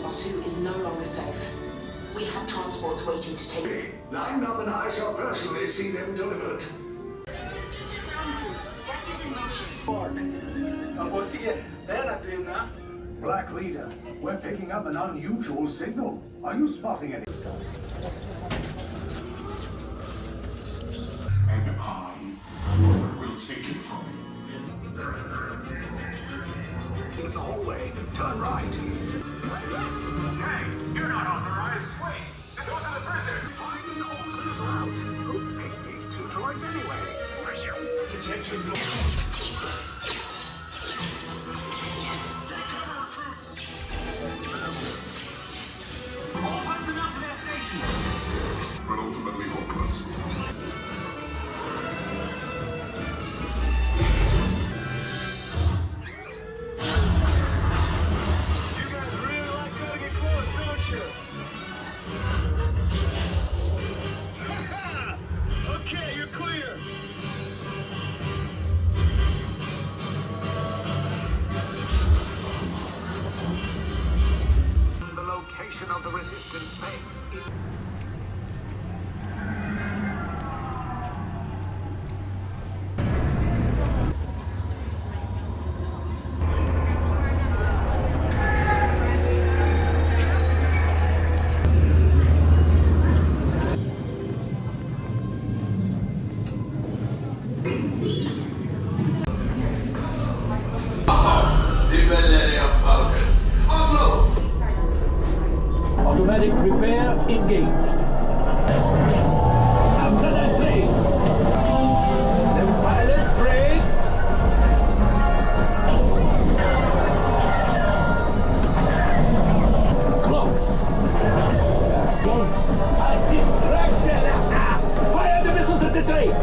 Batu is no longer safe. We have transports waiting to take... Line up and I shall personally see them delivered. Deck is in motion. Black Leader, we're picking up an unusual signal. Are you spotting any? And I will take it from you. In the hallway, turn right. Hey, you're not authorized. Wait, this goes to the prison. Find an alternate route. Who picked these two droids anyway? Detention. All personnel to their stations. But ultimately hopeless. You guys really like cutting it close, don't you? Okay, you're clear. The location of the resistance base is... Automatic repair engaged. After that plane. The pilot brakes. Close. Close. A distraction. Fire the missiles at the tape.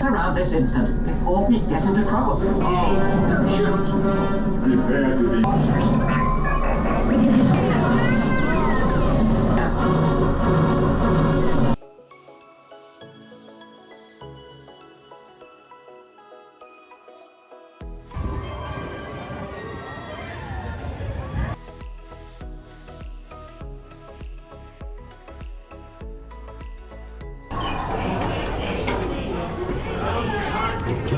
Around this instant before we get into trouble. Shoot! Prepare to be... Thank you.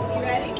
You ready?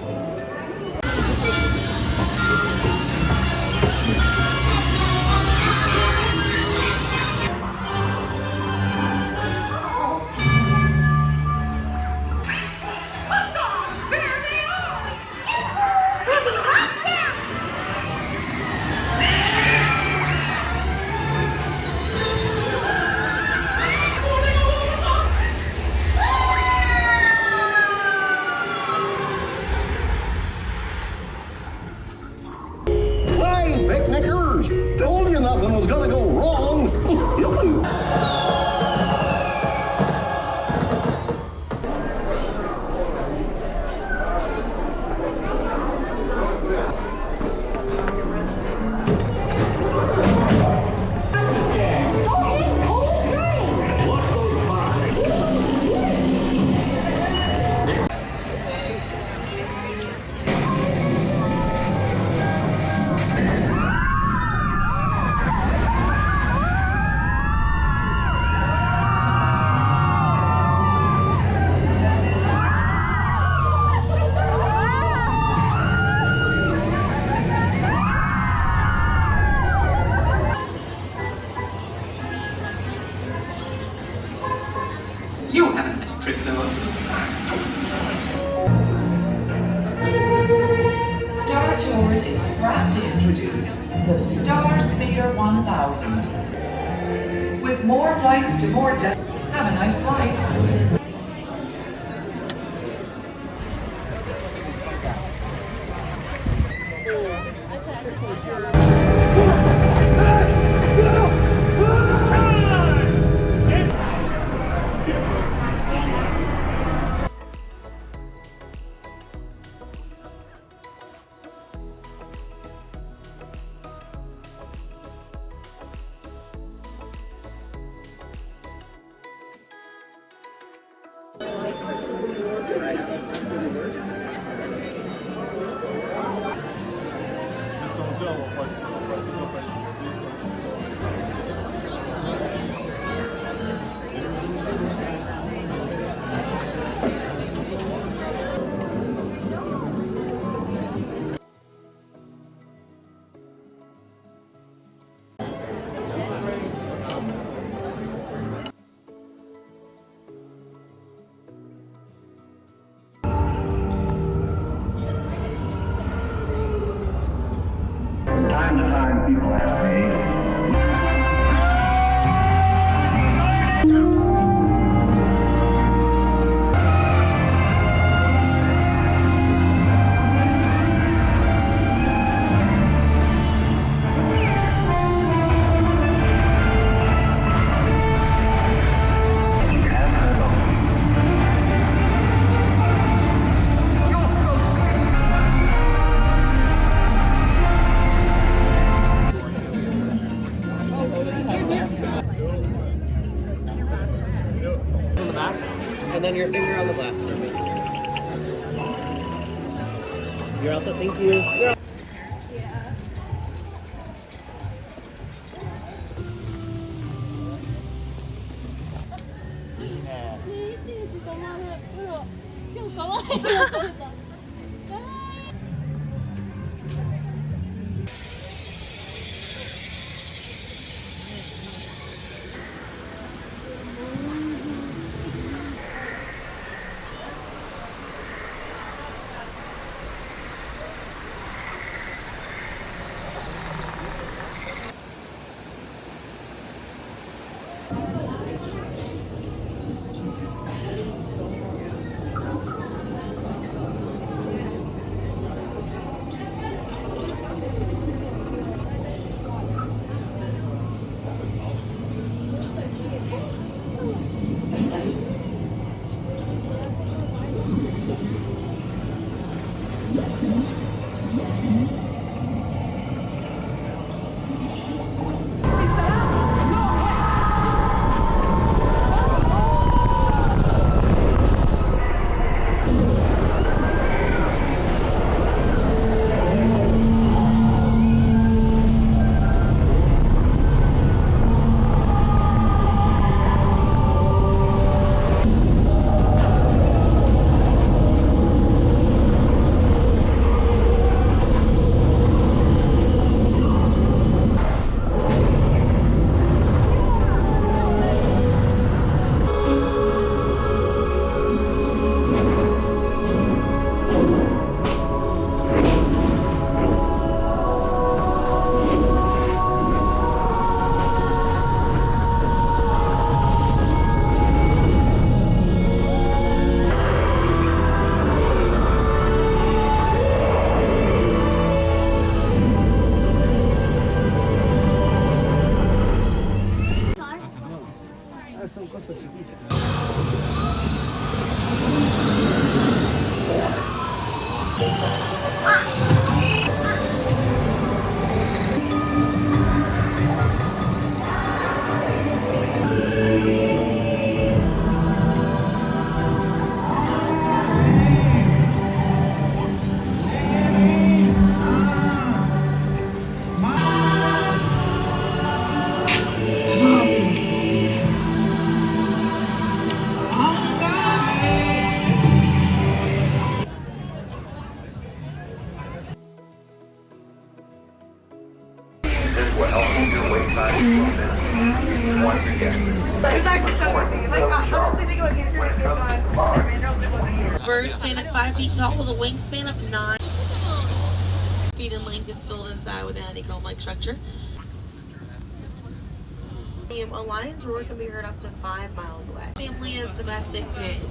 You have a nice trip, though. Star Tours is proud to introduce the Star Speeder 1000. With more flights to more have a nice flight. Time to time, people ask me. On the back, and then your finger on the glass. You're also, thank you. Oh, God! actually so good. Like, I honestly think it was easier to get on Randos than it was here. Birds stand at 5 feet tall with a wingspan of 9 feet in length. It's filled inside with a honeycomb-like structure. A lion's roar can be heard up to 5 miles away. Family is domestic pigs.